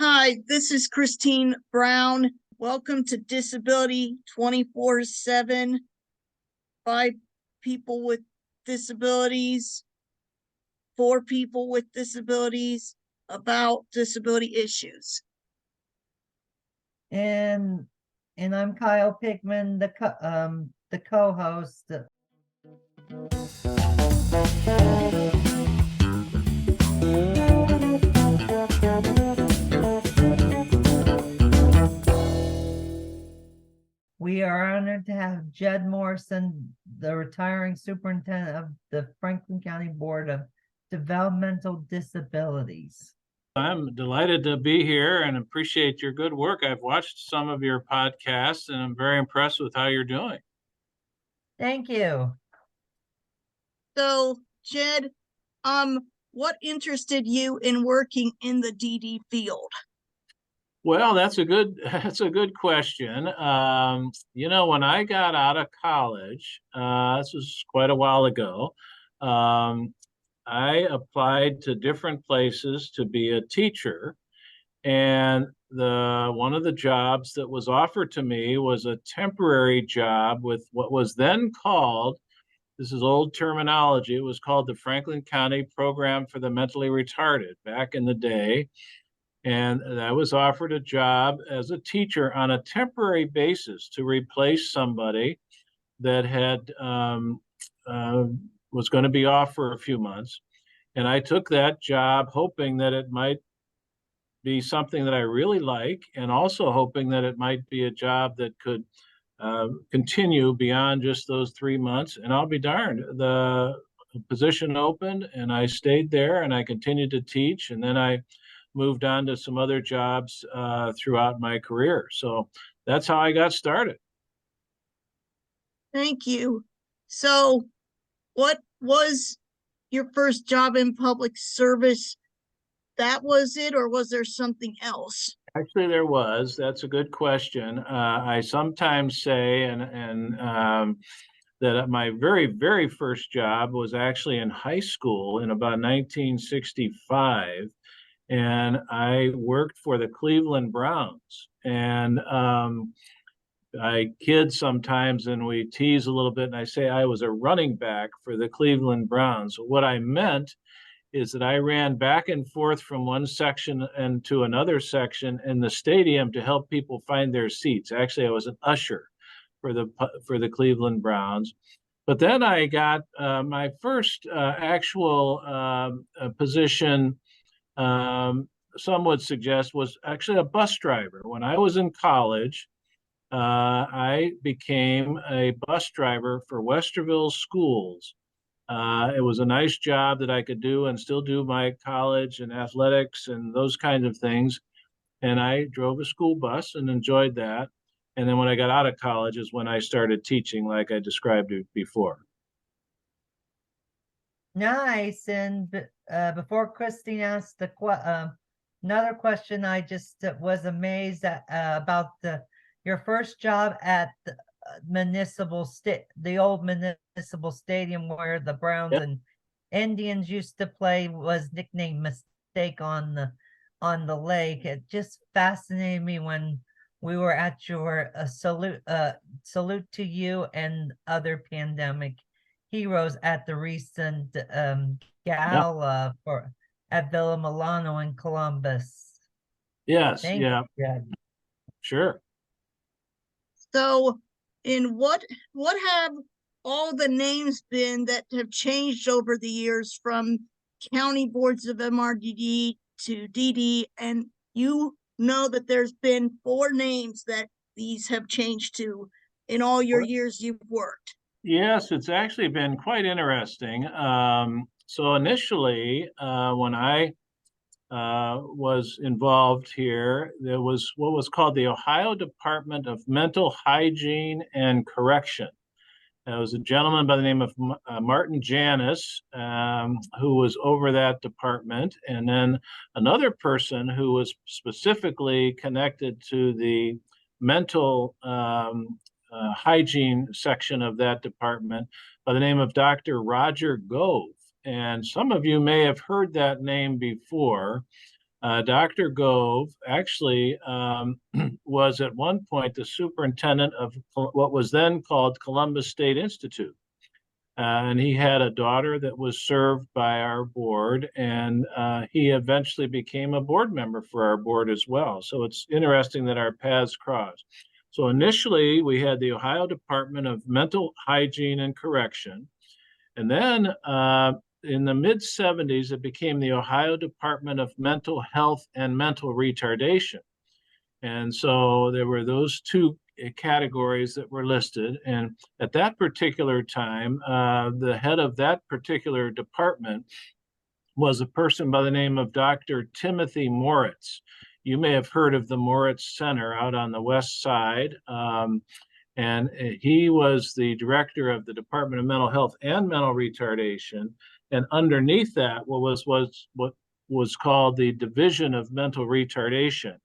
Hi, this is Christine Brown. Welcome to Disability 24/7 by people with disabilities, for people with disabilities, about disability issues. And I'm Kyle Pigman, the co-host. We are honored to have Jed Morison, the retiring superintendent of the Franklin County Board of Developmental Disabilities. I'm delighted to be here and appreciate your good work. I've watched some of your podcasts and I'm very impressed with how you're doing. Thank you. So, Jed, what interested you in working in the DD field? Well, that's a good question. When I got out of college, this was quite a while ago, I applied to different places to be a teacher. And one of the jobs that was offered to me was a temporary job with what was then called, this is old terminology, it was called the Franklin County Program for the Mentally Retarded back in the day. And I was offered a job as a teacher on a temporary basis to replace somebody that was going to be off for a few months. And I took that job hoping that it might be something that I really like, and also hoping that it might be a job that could continue beyond just those 3 months. And I'll be darned, the position opened and I stayed there and I continued to teach. And then I moved on to some other jobs throughout my career. So that's how I got started. Thank you. So, what was your first job in public service? That was it, or was there something else? Actually, there was. That's a good question. I sometimes say, that my very, very first job was actually in high school in about 1965. And I worked for the Cleveland Browns. And I kid sometimes and we tease a little bit, and I say I was a running back for the Cleveland Browns. What I meant is that I ran back and forth from one section and to another section in the stadium to help people find their seats. Actually, I was an usher for the Cleveland Browns. But then I got my first actual position, some would suggest, was actually a bus driver. When I was in college, I became a bus driver for Westerville schools. It was a nice job that I could do and still do my college and athletics and those kinds of things. And I drove a school bus and enjoyed that. And then when I got out of college is when I started teaching, like I described it before. Nice. And before Christine asked another question, I just was amazed at, about your first job at the old municipal stadium where the Browns Yep. and Indians used to play, was nicknamed Mistake on the lake. It just fascinated me when we were at your salute to you and other pandemic heroes at the recent gala at Villa Milano in Columbus. Yes. Thank Yeah. you, Jed. Sure. So, in what have all the names been that have changed over the years from county boards of MRDD to DD? And you know that there's been 4 names that these have changed to in all your years you've worked. Yes, it's actually been quite interesting. So initially, when I was involved here, there was what was called the Ohio Department of Mental Hygiene and Correction. There was a gentleman by the name of Martin Janis, who was over that department, and then another person who was specifically connected to the mental hygiene section of that department by the name of Dr. Roger Gove. And some of you may have heard that name before. Dr. Gove actually was at one point the superintendent of what was then called Columbus State Institute. And he had a daughter that was served by our board, and he eventually became a board member for our board as well. So it's interesting that our paths crossed. So initially, we had the Ohio Department of Mental Hygiene and Correction. And then in the mid 70s, it became the Ohio Department of Mental Health and Mental Retardation. And so there were those two categories that were listed. And at that particular time, the head of that particular department was a person by the name of Dr. Timothy Moritz. You may have heard of the Moritz Center out on the west side. And he was the director of the Department of Mental Health and Mental Retardation. And underneath that, what was called the Division of Mental Retardation.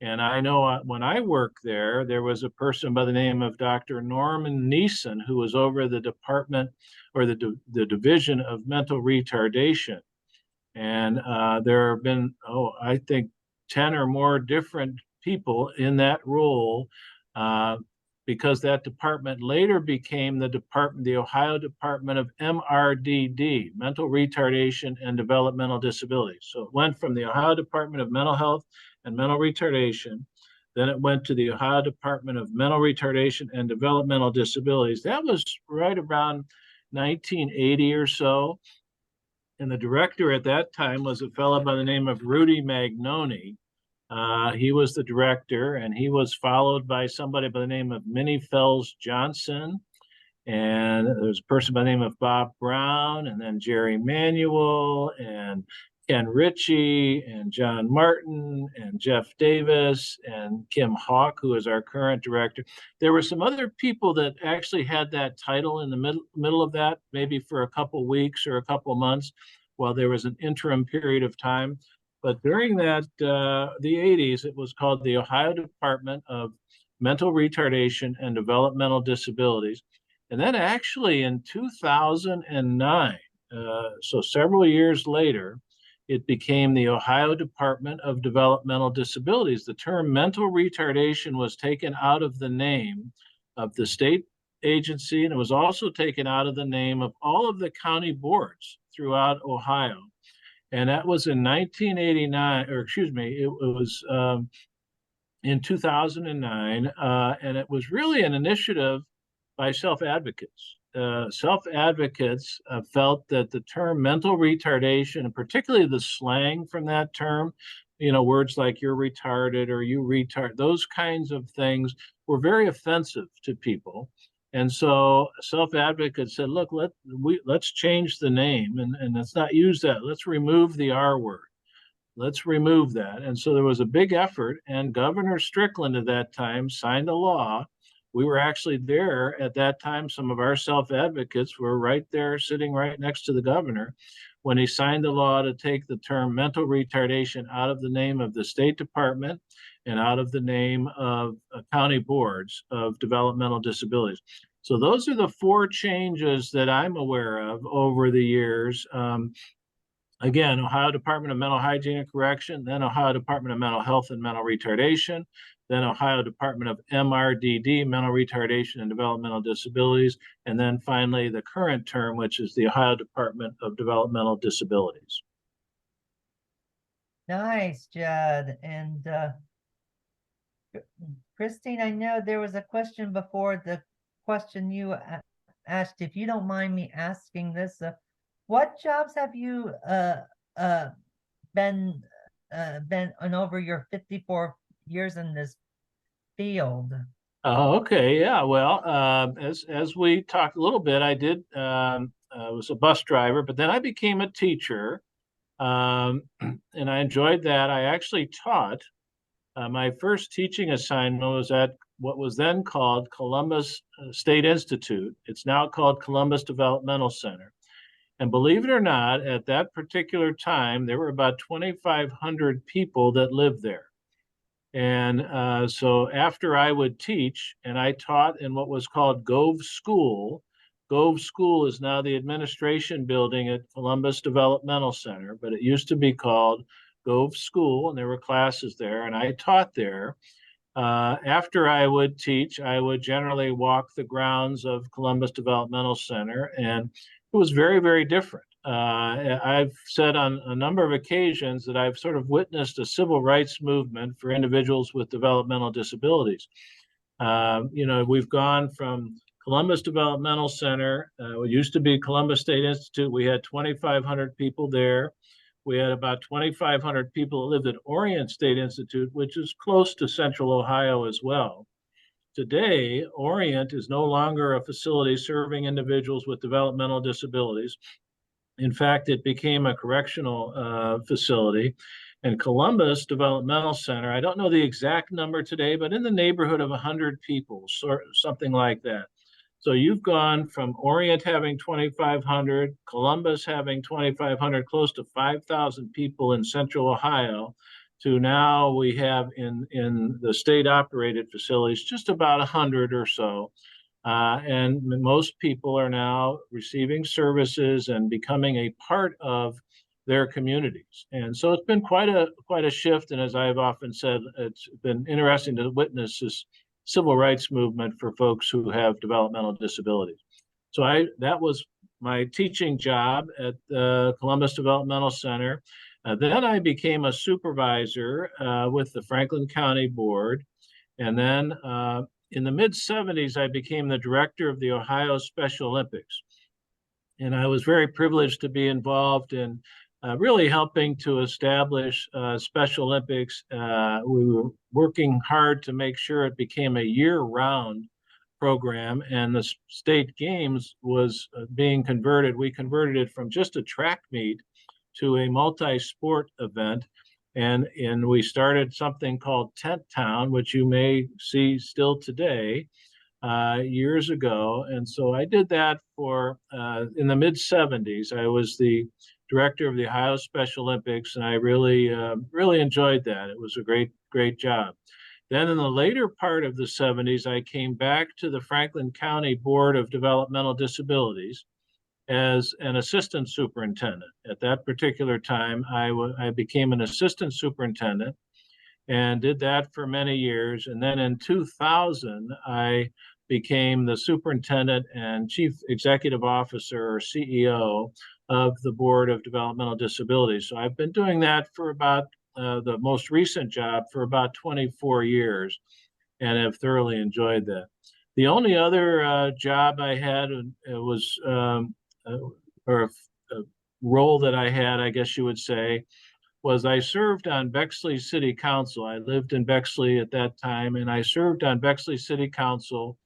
And I know when I worked there, there was a person by the name of Dr. Norman Neeson, who was over the department or the Division of Mental Retardation. And there have been, I think 10 or more different people in that role, because that department later became the Ohio Department of MRDD, Mental Retardation and Developmental Disabilities. So it went from the Ohio Department of Mental Health and Mental Retardation, then it went to the Ohio Department of Mental Retardation and Developmental Disabilities. That was right around 1980 or so. And the director at that time was a fellow by the name of Rudy Magnoni. He was the director, and he was followed by somebody by the name of Minnie Fells Johnson. And there's a person by the name of Bob Brown, and then Jerry Manuel, and Ken Ritchie, and John Martin, and Jeff Davis, and Kim Hawk, who is our current director. There were some other people that actually had that title in the middle of that, maybe for a couple weeks or a couple months, while there was an interim period of time. But during that, the 80s, it was called the Ohio Department of Mental Retardation and Developmental Disabilities. And then actually in 2009, so several years later, it became the Ohio Department of Developmental Disabilities. The term mental retardation was taken out of the name of the state agency, and it was also taken out of the name of all of the county boards throughout Ohio. And that was in 1989, or excuse me, it was in 2009, and it was really an initiative by self-advocates. Self-advocates felt that the term mental retardation, and particularly the slang from that term, words like you're retarded or you retard, those kinds of things were very offensive to people. And so self-advocates said, look, let's change the name and let's not use that. Let's remove the R word. Let's remove that. And so there was a big effort, and Governor Strickland at that time signed a law. We were actually there at that time. Some of our self-advocates were right there sitting right next to the governor when he signed the law to take the term mental retardation out of the name of the State Department and out of the name of county boards of developmental disabilities. So those are the four changes that I'm aware of over the years. Again, Ohio Department of Mental Hygiene and Correction, then Ohio Department of Mental Health and Mental Retardation, then Ohio Department of MRDD, Mental Retardation and Developmental Disabilities, and then finally the current term, which is the Ohio Department of Developmental Disabilities. Nice, Jed. And Christine, I know there was a question before the question you asked. If you don't mind me asking this, what jobs have you been on over your 54 years in this field? Okay, yeah. Well, as we talked a little bit, I did was a bus driver, but then I became a teacher, and I enjoyed that. I actually taught. My first teaching assignment was at what was then called Columbus State Institute. It's now called Columbus Developmental Center. And believe it or not, at that particular time, there were about 2,500 people that lived there. And so after I would teach, and I taught in what was called Gove School. Gove School is now the administration building at Columbus Developmental Center, but it used to be called Gove School, and there were classes there, and I taught there. After I would teach, I would generally walk the grounds of Columbus Developmental Center, and it was very, very different. I've said on a number of occasions that I've sort of witnessed a civil rights movement for individuals with developmental disabilities. We've gone from Columbus Developmental Center, it used to be Columbus State Institute. We had 2,500 people there. We had about 2,500 people that lived at Orient State Institute, which is close to Central Ohio as well. Today, Orient is no longer a facility serving individuals with developmental disabilities. In fact, it became a correctional facility. And Columbus Developmental Center, I don't know the exact number today, but in the neighborhood of 100 people, something like that. So you've gone from Orient having 2,500, Columbus having 2,500, close to 5,000 people in Central Ohio, to now we have in the state-operated facilities just about 100 or so. And most people are now receiving services and becoming a part of their communities. And so it's been quite a shift. And as I've often said, it's been interesting to witness this civil rights movement for folks who have developmental disabilities. So that was my teaching job at the Columbus Developmental Center. Then I became a supervisor with the Franklin County Board. And then in the mid-70s, I became the director of the Ohio Special Olympics. And I was very privileged to be involved in really helping to establish Special Olympics. We were working hard to make sure it became a year-round program, and the state games was being converted. We converted it from just a track meet to a multi-sport event. And we started something called Tent Town, which you may see still today, years ago. And so I did that for, in the mid-70s, I was the director of the Ohio Special Olympics, and I really enjoyed that. It was a great job. Then in the later part of the 70s, I came back to the Franklin County Board of Developmental Disabilities as an assistant superintendent. At that particular time, I became an assistant superintendent and did that for many years. And then in 2000, I became the superintendent and chief executive officer or CEO of the Board of Developmental Disabilities. So I've been doing that for about the most recent job for about 24 years and have thoroughly enjoyed that. The only other job I had was, or a role that I had, I guess you would say, was I served on Bexley City Council. I lived in Bexley at that time, and I served on Bexley City Council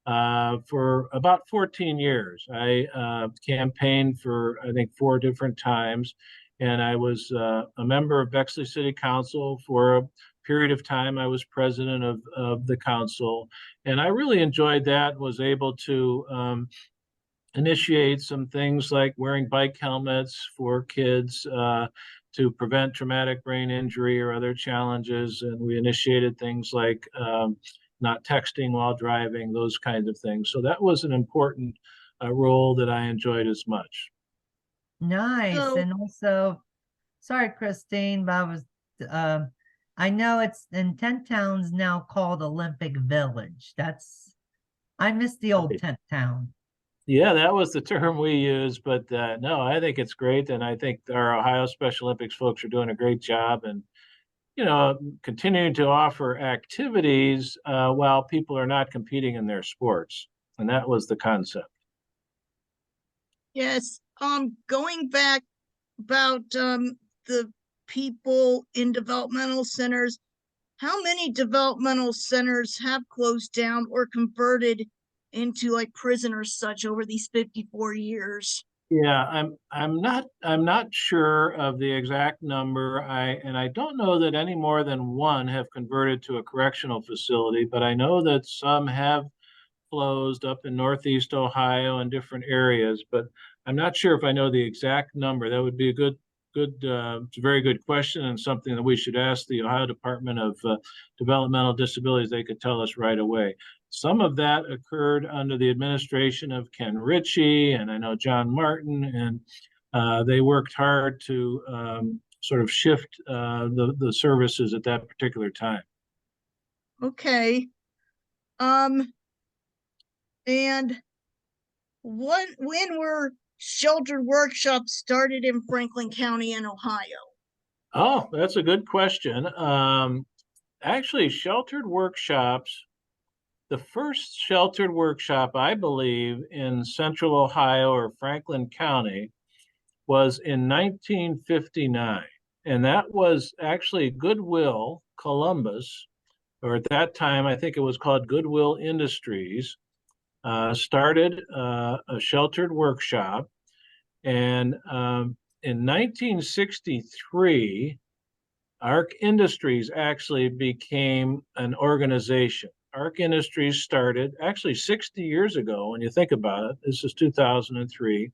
for about 14 years. I campaigned for, I think, 4 different times, and I was a member of Bexley City Council for a period of time. I was president of the council, and I really enjoyed that, was able to initiate some things like wearing bike helmets for kids to prevent traumatic brain injury or other challenges. And we initiated things like not texting while driving, those kinds of things. So that was an important role that I enjoyed as much. Nice. So- And also, sorry, Christine, but I know it's in Tent Town's now called Olympic Village. I miss the old Tent Town. Yeah, that was the term we used, but no, I think it's great. And I think our Ohio Special Olympics folks are doing a great job and, continuing to offer activities while people are not competing in their sports. And that was the concept. Yes, going back about the people in developmental centers, how many developmental centers have closed down or converted into like prison or such over these 54 years? Yeah, I'm not sure of the exact number. I don't know that any more than one have converted to a correctional facility, but I know that some have closed up in Northeast Ohio and different areas, but I'm not sure if I know the exact number. That would be a it's a very good question and something that we should ask the Ohio Department of Developmental Disabilities. They could tell us right away. Some of that occurred under the administration of Ken Ritchie, and I know John Martin, and they worked hard to sort of shift the services at that particular time. Okay. And when were sheltered workshops started in Franklin County in Ohio? Oh, that's a good question. Actually, sheltered workshops, the first sheltered workshop, I believe, in Central Ohio or Franklin County was in 1959. And that was actually Goodwill Columbus, or at that time, I think it was called Goodwill Industries, started a sheltered workshop. And in 1963, Arc Industries actually became an organization. Arc Industries started actually 60 years ago, when you think about it. This is 2003.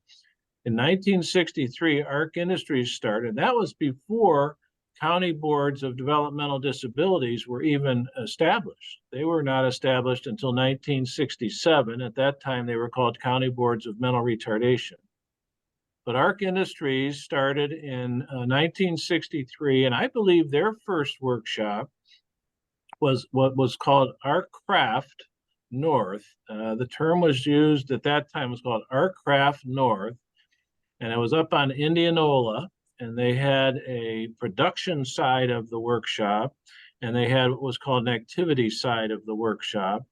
In 1963, Arc Industries started. That was before county boards of developmental disabilities were even established. They were not established until 1967. At that time, they were called county boards of mental retardation. But Arc Industries started in 1963, and I believe their first workshop was what was called Arc Craft North. The term was used at that time, was called Arc Craft North, and it was up on Indianola, and they had a production side of the workshop, and they had what was called an activity side of the workshop.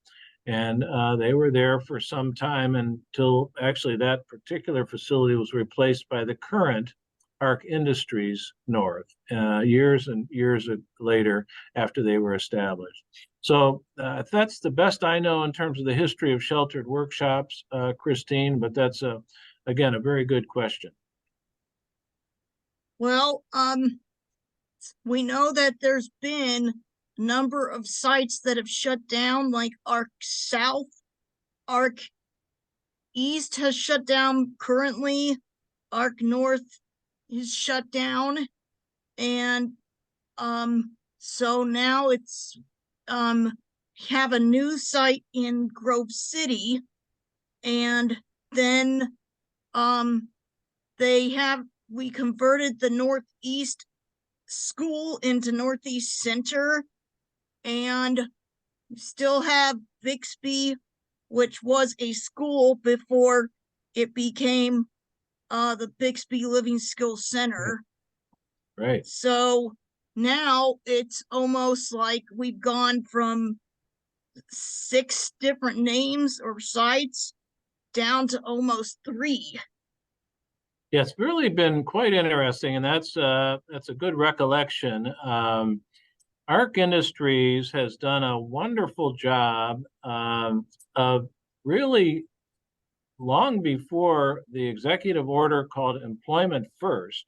And they were there for some time until actually that particular facility was replaced by the current Arc Industries North, years and years later after they were established. So that's the best I know in terms of the history of sheltered workshops, Christine, but that's, again, a very good question. Well, we know that there's been number of sites that have shut down, like Arc South, Arc East has shut down currently, Arc North is shut down, and so now it's have a new site in Grove City, and then we converted the Northeast School into Northeast Center, and still have Bixby, which was a school before it became the Bixby Living Skills Center. Right. So now it's almost like we've gone from 6 different names or sites down to almost 3. Yeah, it's really been quite interesting, and that's a good recollection. Arc Industries has done a wonderful job of really, long before the executive order called Employment First,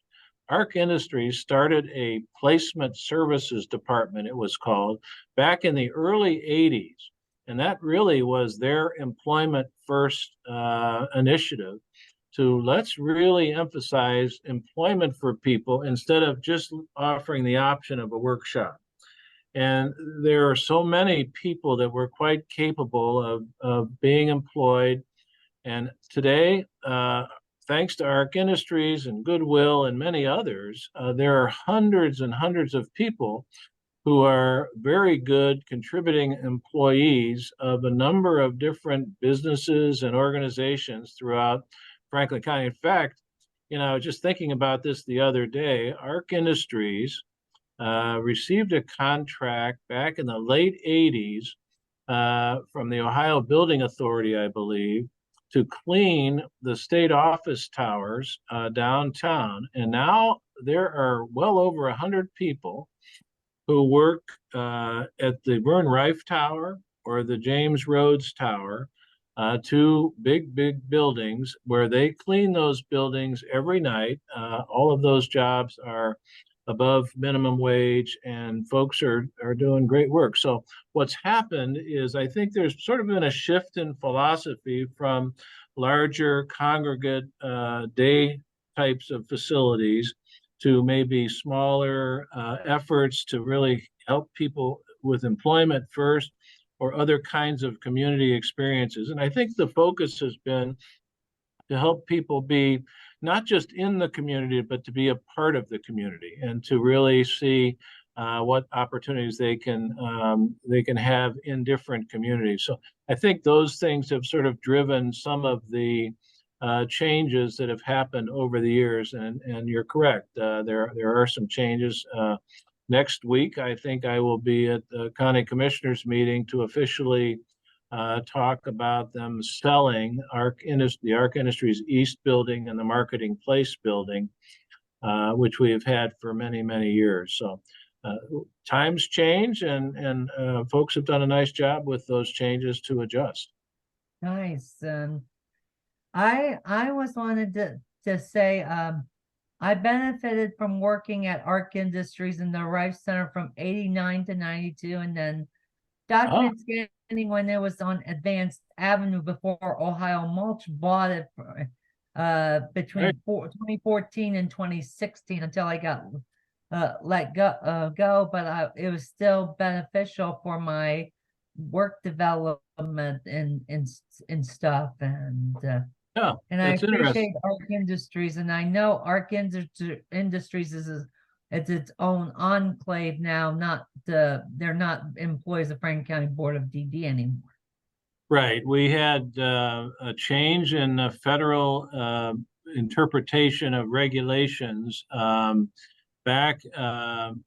Arc Industries started a placement services department, it was called, back in the early 80s. And that really was their Employment First initiative, to let's really emphasize employment for people instead of just offering the option of a workshop. And there are so many people that were quite capable of being employed. And today, thanks to Arc Industries and Goodwill and many others, there are hundreds and hundreds of people who are very good contributing employees of a number of different businesses and organizations throughout Franklin County. In fact, just thinking about this the other day, Arc Industries received a contract back in the late 80s from the Ohio Building Authority, I believe, to clean the state office towers downtown. And now there are well over 100 people who work at the Vern Rife Tower or the James Rhodes Tower, 2 big buildings where they clean those buildings every night. All of those jobs are above minimum wage, and folks are doing great work. So what's happened is, I think there's sort of been a shift in philosophy from larger congregate day types of facilities to maybe smaller efforts to really help people with employment first or other kinds of community experiences. And I think the focus has been to help people be not just in the community, but to be a part of the community and to really see what opportunities they can have in different communities. So I think those things have sort of driven some of the changes that have happened over the years. And you're correct. There are some changes. Next week, I think I will be at the County Commissioners meeting to officially talk about them selling the Arc Industries East building and the Marketing Place building, which we have had for many, many years. So times change, and folks have done a nice job with those changes to adjust. Nice. I was wanted to say I benefited from working at Arc Industries in the Rife Center from 89 to 92, and then document scanning when it was on Advanced Avenue before Ohio Mulch bought it for, between 2014 and 2016 until I got let go, but it was still beneficial for my work development and stuff, and Yeah, and I that's interesting. appreciate Arc Industries, and I know Arc Industries it's its own enclave now. They're not employees of Franklin County Board of DD anymore. Right. We had a change in the federal interpretation of regulations back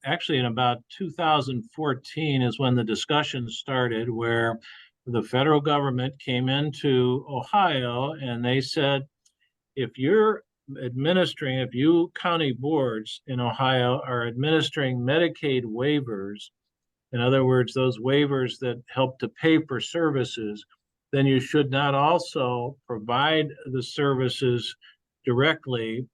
actually in about 2014 is when the discussion started, where the federal government came into Ohio and they said, if you county boards in Ohio are administering Medicaid waivers, in other words, those waivers that help to pay for services, then you should not also provide the services directly.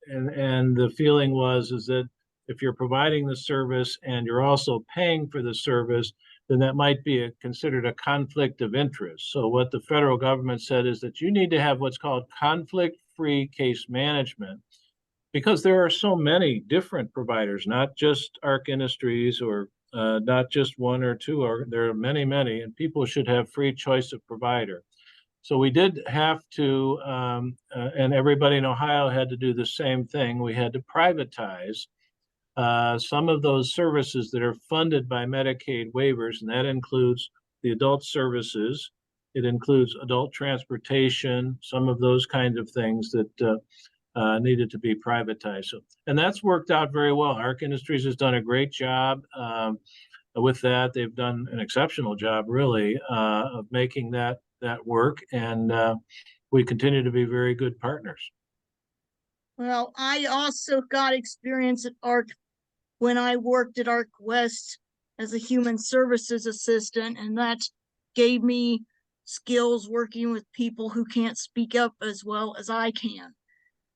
And the feeling is that if you're providing the service and you're also paying for the service, then that might be considered a conflict of interest. So what the federal government said is that you need to have what's called conflict-free case management, because there are so many different providers, not just Arc Industries or not just one or two, or there are many, many, and people should have free choice of provider. So we did have to, and everybody in Ohio had to do the same thing. We had to privatize some of those services that are funded by Medicaid waivers, and that includes the adult services. It includes adult transportation, some of those kinds of things that needed to be privatized. So, and that's worked out very well. Arc Industries has done a great job with that. They've done an exceptional job, really, of making that work, and we continue to be very good partners. Well, I also got experience at Arc when I worked at Arc West as a human services assistant, and that gave me skills working with people who can't speak up as well as I can.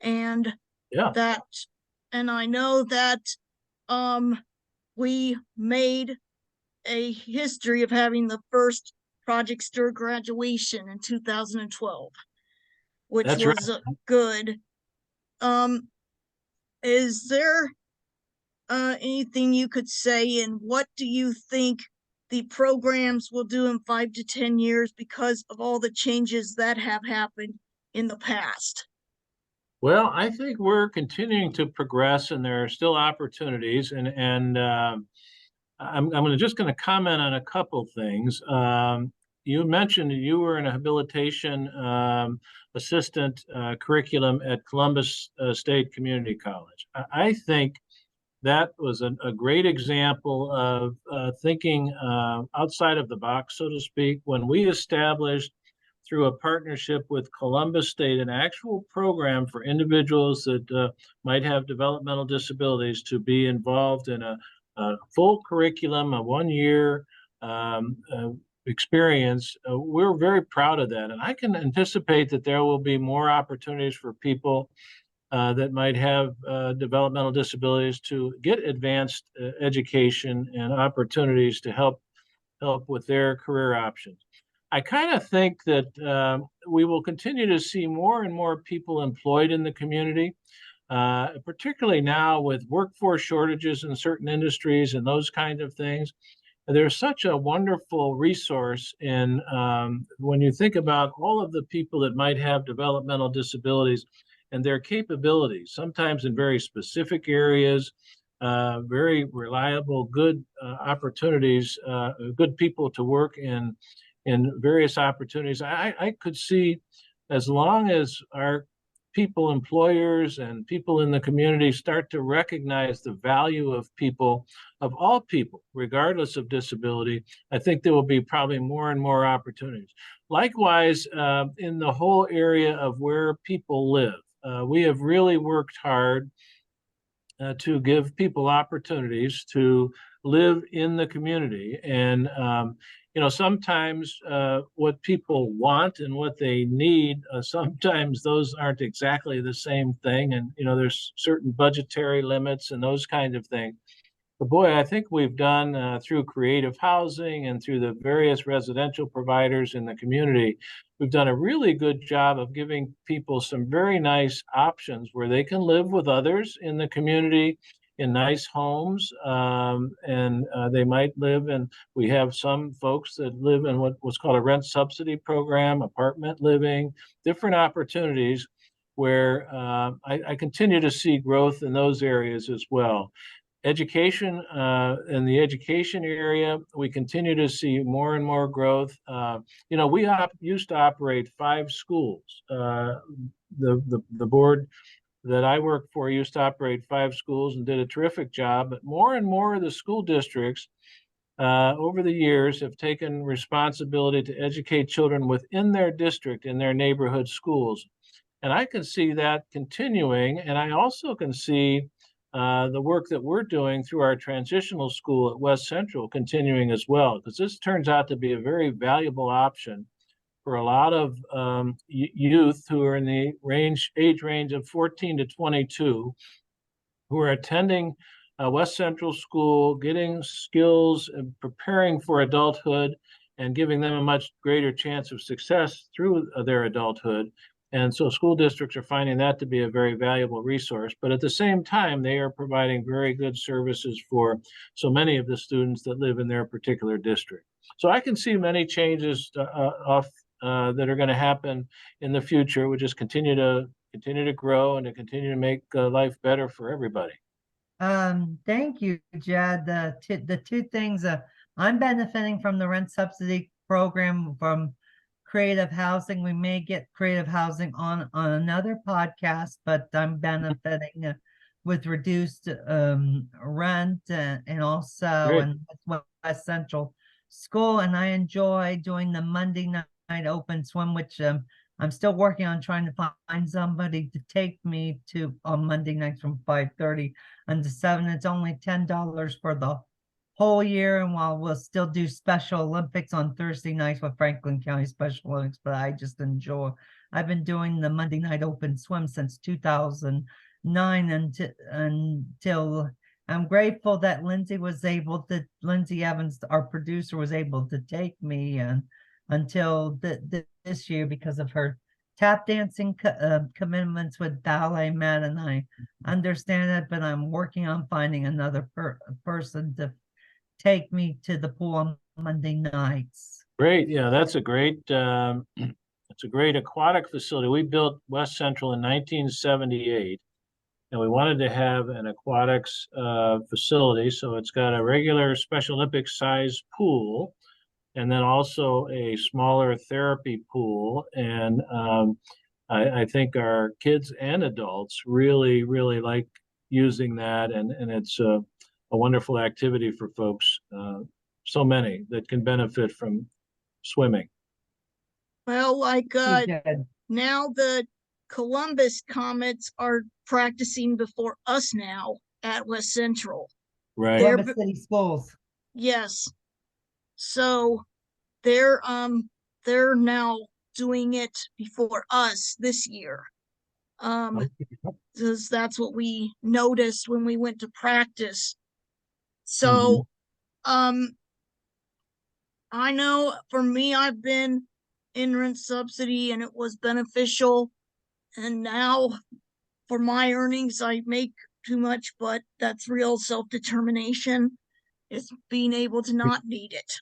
And I know that we made a history of having the first Project STIR graduation in 2012, which That's was good. Is there anything you could say, and what do you think the programs will do in 5 to 10 years because of all the changes that have happened in the past? Well, I think we're continuing to progress, and there are still opportunities. And I'm just going to comment on a couple things. You mentioned you were in a habilitation assistant curriculum at Columbus State Community College. I think that was a great example of thinking outside of the box, so to speak, when we established, through a partnership with Columbus State, an actual program for individuals that might have developmental disabilities to be involved in a full curriculum, a 1-year experience. We're very proud of that. And I can anticipate that there will be more opportunities for people that might have developmental disabilities to get advanced education and opportunities to help with their career options. I kind of think that we will continue to see more and more people employed in the community, particularly now with workforce shortages in certain industries and those kinds of things. There's such a wonderful resource in when you think about all of the people that might have developmental disabilities and their capabilities, sometimes in very specific areas, very reliable, good opportunities, good people to work in various opportunities. I could see, as long as our people, employers, and people in the community start to recognize the value of people, of all people, regardless of disability, I think there will be probably more and more opportunities. Likewise, in the whole area of where people live, we have really worked hard to give people opportunities to live in the community. And, sometimes what people want and what they need, sometimes those aren't exactly the same thing. And, there's certain budgetary limits and those kinds of things. But boy, I think we've done through creative housing and through the various residential providers in the community, we've done a really good job of giving people some very nice options where they can live with others in the community in nice homes. And they might live in, we have some folks that live in what's called a rent subsidy program, apartment living, different opportunities where I continue to see growth in those areas as well. Education, in the education area, we continue to see more and more growth. We used to operate 5 schools. The board that I worked for used to operate 5 schools and did a terrific job. But more and more of the school districts over the years have taken responsibility to educate children within their district, in their neighborhood schools. And I can see that continuing. And I also can see the work that we're doing through our transitional school at West Central continuing as well, because this turns out to be a very valuable option for a lot of youth who are in the age range of 14 to 22, who are attending West Central School, getting skills and preparing for adulthood, and giving them a much greater chance of success through their adulthood. And so school districts are finding that to be a very valuable resource. But at the same time, they are providing very good services for so many of the students that live in their particular district. So I can see many changes that are going to happen in the future. We just continue to grow and to continue to make life better for everybody. Thank you, Jed. The two things, I'm benefiting from the rent subsidy program from creative housing. We may get creative housing on another podcast, but I'm benefiting with reduced rent and also in West Central School. And I enjoy doing the Monday night open swim, which I'm still working on trying to find somebody to take me to on Monday nights from 5:30 until 7. It's only $10 for the whole year. And while we'll still do Special Olympics on Thursday nights with Franklin County Special Olympics, but I just enjoy, I've been doing the Monday night open swim since 2009 until I'm grateful that Lindsay Evans, our producer, was able to take me until this year because of her tap dancing commitments with Ballet Med, and I understand it, but I'm working on finding another person to take me to the pool on Monday nights. Great. Yeah, that's a great aquatic facility. We built West Central in 1978, and we wanted to have an aquatics facility. So it's got a regular Special Olympics size pool, and then also a smaller therapy pool. And I think our kids and adults really, really like using that. And it's a wonderful activity for folks, so many that can benefit from swimming. Well, now the Columbus Comets are practicing before us now at West Central. Right. Columbus City Schools. Yes. So they're now doing it before us this year. Because that's what we noticed when we went to practice. So I know for me, I've been in rent subsidy and it was beneficial. And now for my earnings, I make too much, but that's real self-determination, is being able to not need it.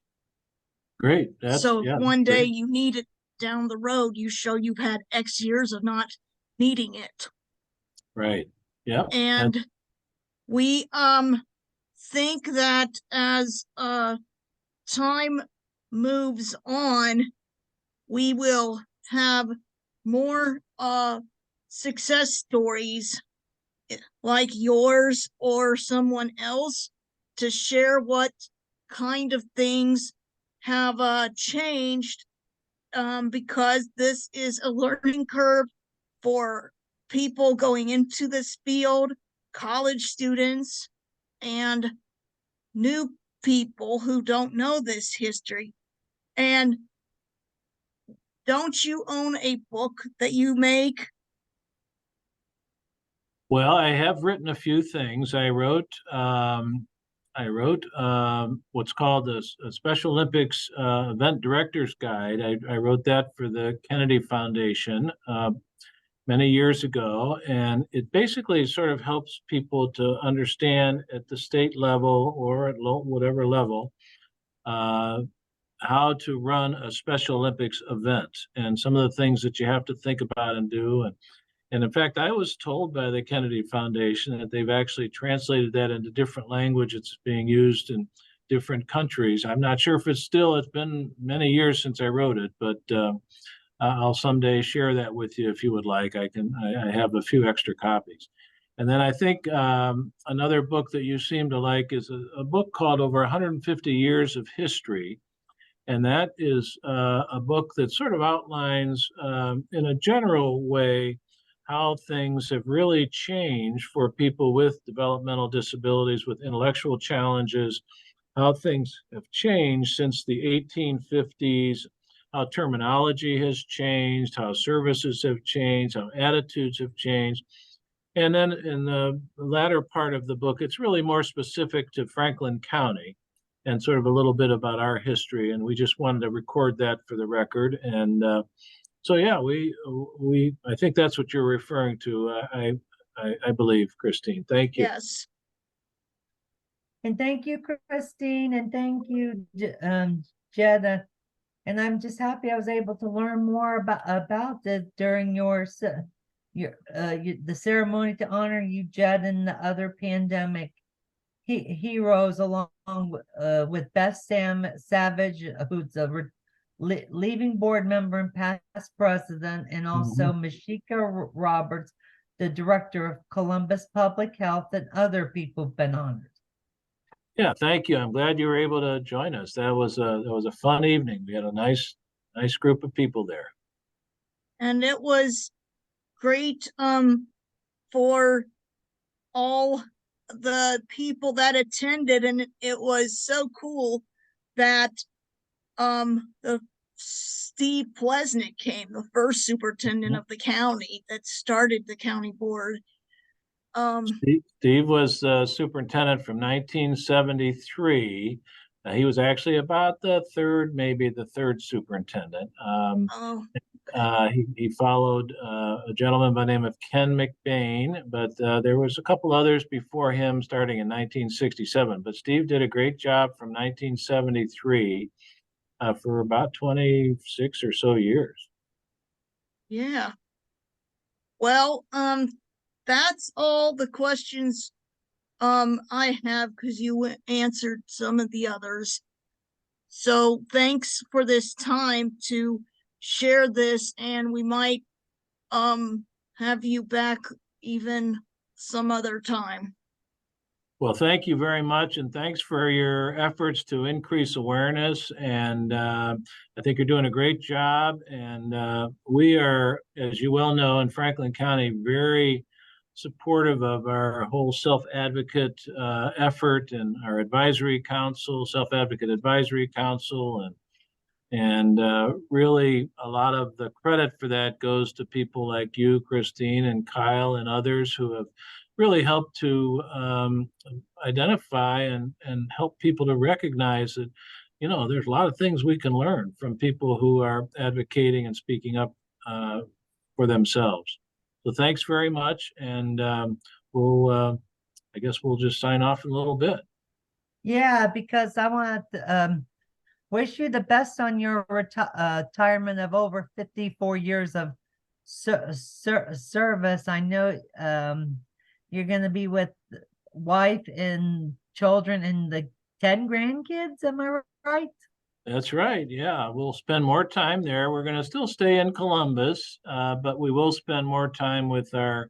Great. So if one day you need it down the road, you show you've had X years of not needing it. Right. Yeah. And we think that as time moves on, we will have more success stories like yours or someone else to share what kind of things have changed, because this is a learning curve for people going into this field, college students, and new people who don't know this history. And don't you own a book that you make? Well, I have written a few things. I wrote what's called a Special Olympics Event Director's Guide. I wrote that for the Kennedy Foundation many years ago, and it basically sort of helps people to understand at the state level or at whatever level uh, how to run a Special Olympics event and some of the things that you have to think about and do. And in fact, I was told by the Kennedy Foundation that they've actually translated that into different languages. It's being used in different countries. I'm not sure if it's been many years since I wrote it, but I'll someday share that with you if you would like. I have a few extra copies. And then I think another book that you seem to like is a book called Over 150 Years of History. And that is a book that sort of outlines in a general way how things have really changed for people with developmental disabilities, with intellectual challenges, how things have changed since the 1850s, how terminology has changed, how services have changed, how attitudes have changed. And then in the latter part of the book, it's really more specific to Franklin County and sort of a little bit about our history. And we just wanted to record that for the record. And so, yeah, I think that's what you're referring to. I believe, Christine. Thank you. Yes. And thank you, Christine, and thank you, Jed. And I'm just happy I was able to learn more about it during the ceremony to honor you, Jed, and the other pandemic heroes, along with Beth Savage, who's a leaving board member and past president, and also Mashika Roberts, the director of Columbus Public Health, and other people have been honored. Yeah, thank you. I'm glad you were able to join us. That was a fun evening. We had a nice group of people there. And it was great for all the people that attended, and it was so cool that the Steve Plesnick came, the first superintendent of the county that started the county board. Steve was superintendent from 1973. He was actually about maybe the third superintendent. He followed a gentleman by the name of Ken McBain, but there was a couple others before him starting in 1967. But Steve did a great job from 1973 for about 26 or so years. Yeah. Well, that's all the questions I have, because you answered some of the others. So thanks for this time to share this, and we might have you back even some other time. Well, thank you very much, and thanks for your efforts to increase awareness. And I think you're doing a great job. And we are, as you well know, in Franklin County, very supportive of our whole self-advocate effort and our advisory council, self-advocate advisory council, and really a lot of the credit for that goes to people like you, Christine, and Kyle, and others who have really helped to identify and help people to recognize that, there's a lot of things we can learn from people who are advocating and speaking up for themselves. So thanks very much. And I guess we'll just sign off in a little bit. Yeah, because I want to wish you the best on your retirement of over 54 years of service. I know you're gonna be with wife and children and the 10 grandkids, am I right? That's right. Yeah, we'll spend more time there. We're going to still stay in Columbus, but we will spend more time with our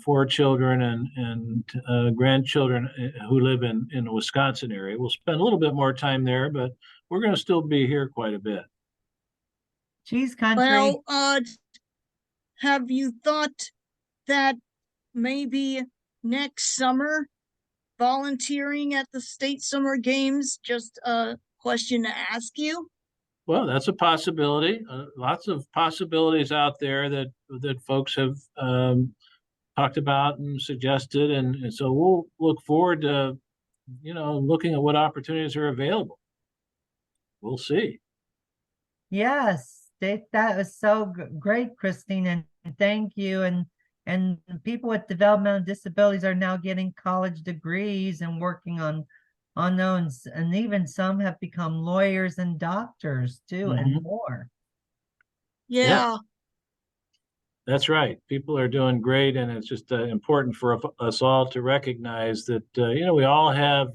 four children and grandchildren who live in the Wisconsin area. We'll spend a little bit more time there, but we're going to still be here quite a bit. Cheese country. Well, have you thought that maybe next summer volunteering at the state summer games? Just a question to ask you. Well, that's a possibility. Lots of possibilities out there that folks have talked about and suggested, and so we'll look forward to looking at what opportunities are available. We'll see. Yes, that was so great, Christine, and thank you. And people with developmental disabilities are now getting college degrees and working on those, and even some have become lawyers and doctors too, and more. Yeah. That's right. People are doing great, and it's just important for us all to recognize that we all have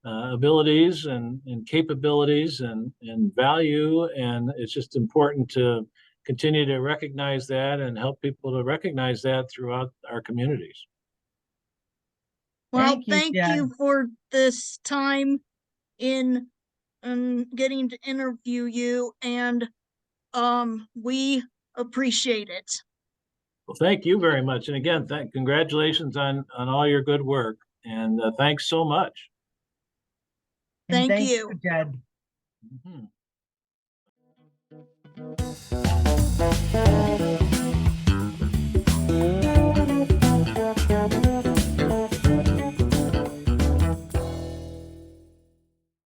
abilities and capabilities and value, and it's just important to continue to recognize that and help people to recognize that throughout our communities. Well, Thank you, thank you Jed. for this time in getting to interview you, and we appreciate it. Well, thank you very much, and again, congratulations on all your good work, and thanks so much. And Thank thank you. Jed. Mhm.